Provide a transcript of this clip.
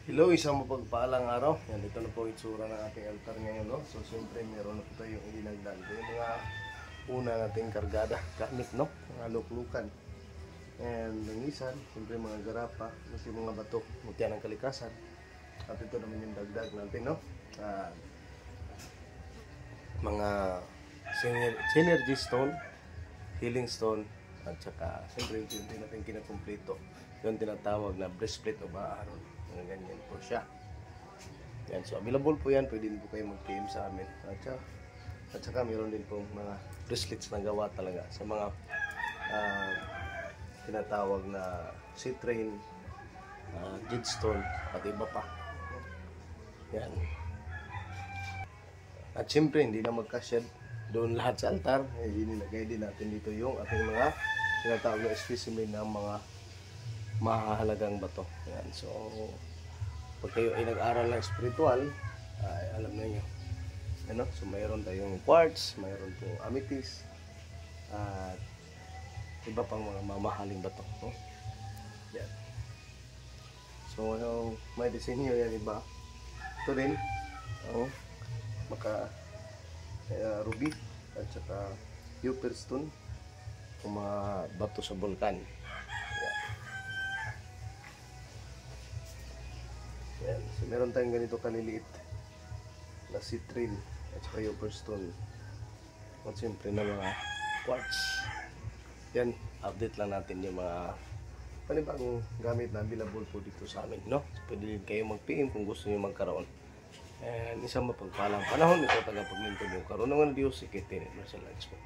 Hello, isang mapagpaalang araw. Yan, ito na po itsura ng ating altar ngayon. No? So, siyempre, meron na po tayong ilinagdan. Ito yung mga una nating kargada, gamit, no? Mga luklukan. And langisan, siyempre mga garapa, yung mga bato, mutya ng kalikasan. At ito naman yung dagdag natin, no? Mga synergy stone, healing stone, at saka, siyempre, yung natin kinakumpleto. Yung tinatawag na breastplate o Aaron. Ganyan po siya. Yan, so available po yan. Pwede din po kayo mag-PM sa amin. At saka mayroon din po mga bracelets na gawa talaga sa mga tinatawag na citrine, jadestone at iba pa. Yan. At siyempre hindi na magkasyad doon lahat sa altar. Inilagay din natin dito yung ating mga tinatawag na specimen ng mga mahalagang bato. Yan. So, pag kayo ay nag-aral ng spiritual, ay alam na nyo. Ano? So, mayroon tayong quartz, mayroon po amethyst, at iba pang mga mamahaling bato. No? Yan. So, may disenyo yan iba. Ito rin, ruby, at saka Copperstone, yung mga bato sa bulkan. Yan. So, meron tayong ganito kaliliit na citrine at saka Copperstone at siyempre na mga quartz. Yan, update lang natin yung mga panibagong gamit na available po dito sa amin, no? So, pwede din kayo mag-PM kung gusto nyo magkaroon. And isang mapagpalang panahon, ito tagapaglingkod yung karunungan ng Diyos, ikitin at martial arts po.